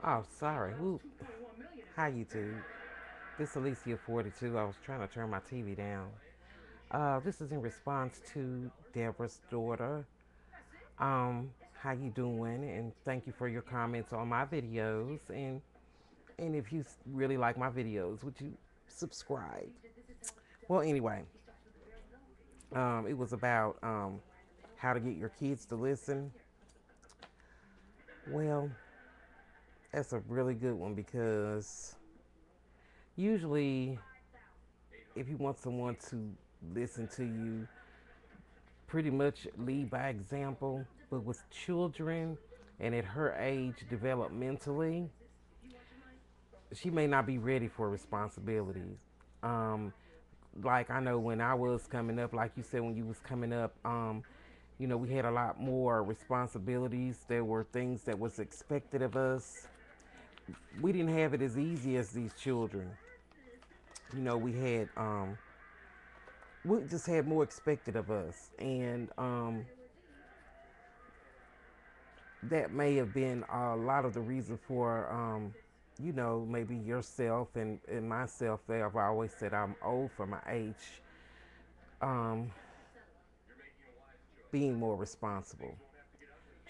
Oh, sorry. Who? Hi, YouTube. This is Alicia42. I was trying to turn my TV down. This is in response to Deborah's daughter. How you doing? And thank you for your comments on my videos. And if you really like my videos, would you subscribe? Well, anyway, it was about how to get your kids to listen. Well, that's a really good one because usually, if you want someone to listen to you, pretty much lead by example. But with children and at her age developmentally, she may not be ready for responsibilities. Um, like I know when I was coming up, like you said, when you was coming up, we had a lot more responsibilities. There were things that was expected of us. We didn't have it as easy as these children. We just had more expected of us, and that may have been a lot of the reason for, maybe yourself and myself. I've always said I'm old for my age, um, being more responsible.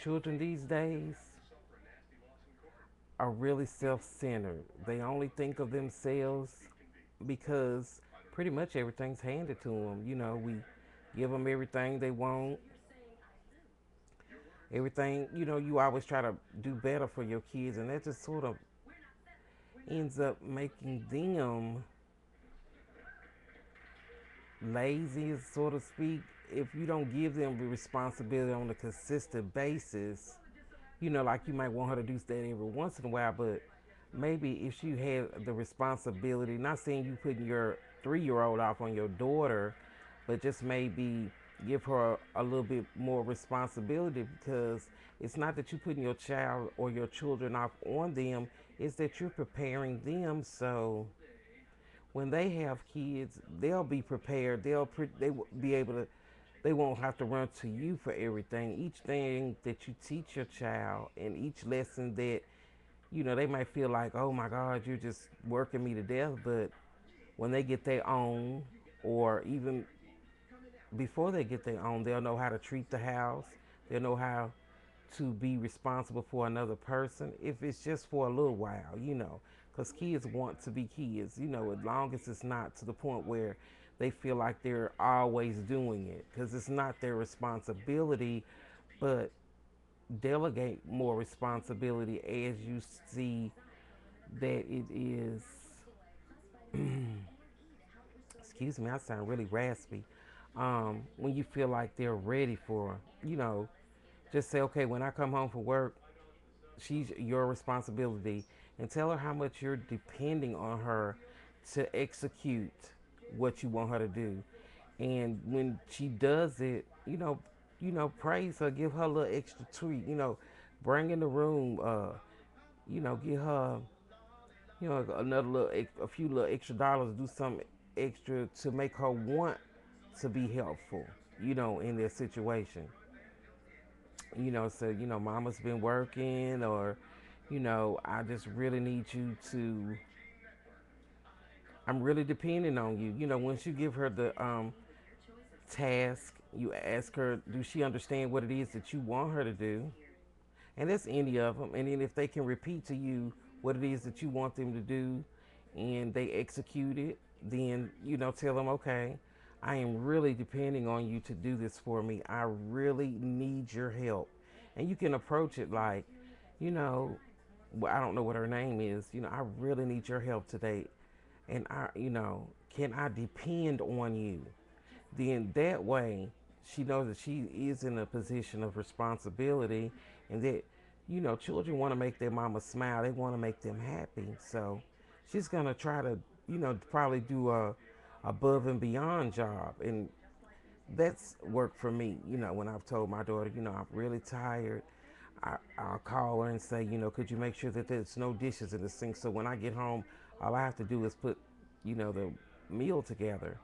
Children these days are really self centered. They only think of themselves because pretty much everything's handed to them. We give them everything they want. Everything, you always try to do better for your kids, and that just sort of ends up making them lazy, so to speak. If you don't give them the responsibility on a consistent basis, like you might want her to do that every once in a while, but maybe if she had the responsibility, not saying you putting your 3-year old off on your daughter, but just maybe give her a little bit more responsibility, because it's not that you're putting your child or your children off on them, it's that you're preparing them so when they have kids, they'll be prepared. They will be able to. They won't have to run to you for everything. Each thing that you teach your child, and each lesson that they might feel like, oh my God, you're just working me to death. But when they get their own, or even before they get their own, they'll know how to treat the house. They'll know how to be responsible for another person, if it's just for a little while, because kids want to be kids, as long as it's not to the point where they feel like they're always doing it, because it's not their responsibility, but delegate more responsibility as you see that it is. Excuse me, I sound really raspy. When you feel like they're ready for, just say, okay, when I come home from work, she's your responsibility, and tell her how much you're depending on her to execute what you want her to do. And when she does it, praise her, give her a little extra treat, bring in the room, give her, another a few little extra dollars, do something extra to make her want to be helpful, in their situation. So, mama's been working, or, I just really need you to, I'm really depending on you. Once you give her the task, you ask her, do she understand what it is that you want her to do? And that's any of them. And then if they can repeat to you what it is that you want them to do and they execute it, then, tell them, okay, I am really depending on you to do this for me. I really need your help. And you can approach it like, you know, well, I don't know what her name is. I really need your help today. And can I depend on you? Then that way she knows that she is in a position of responsibility, and that, children want to make their mama smile. They want to make them happy. So she's going to try to, probably do a above and beyond job. And that's worked for me. When I've told my daughter, I'm really tired, I'll call her and say, could you make sure that there's no dishes in the sink, so when I get home, all I have to do is put, the meal together.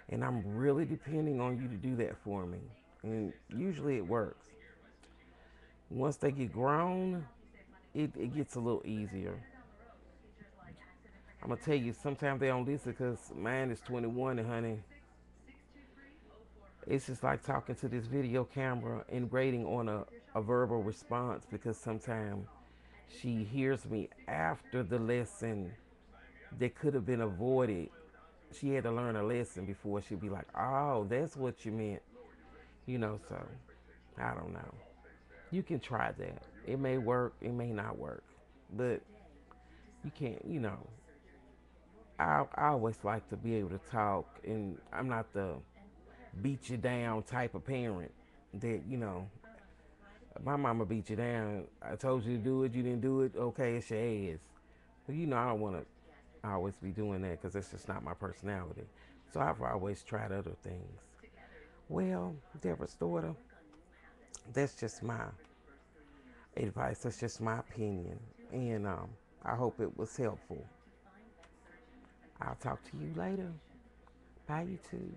And I'm really depending on you to do that for me. And usually it works. Once they get grown, it gets a little easier. I'm gonna tell you, sometimes they don't listen because mine is 21, and honey, it's just like talking to this video camera and grading on a verbal response, because sometimes she hears me after the lesson that could have been avoided. She had to learn a lesson before she'd be like, oh, that's what you meant. So I don't know. You can try that. It may work, it may not work. But you can't. I always like to be able to talk, and I'm not the beat you down type of parent that. My mama beat you down. I told you to do it, you didn't do it. Okay, it's your ass. But I don't want to always be doing that because that's just not my personality. So I've always tried other things. Well, Deborah's daughter, that's just my advice. That's just my opinion. And I hope it was helpful. I'll talk to you later. Bye, YouTube.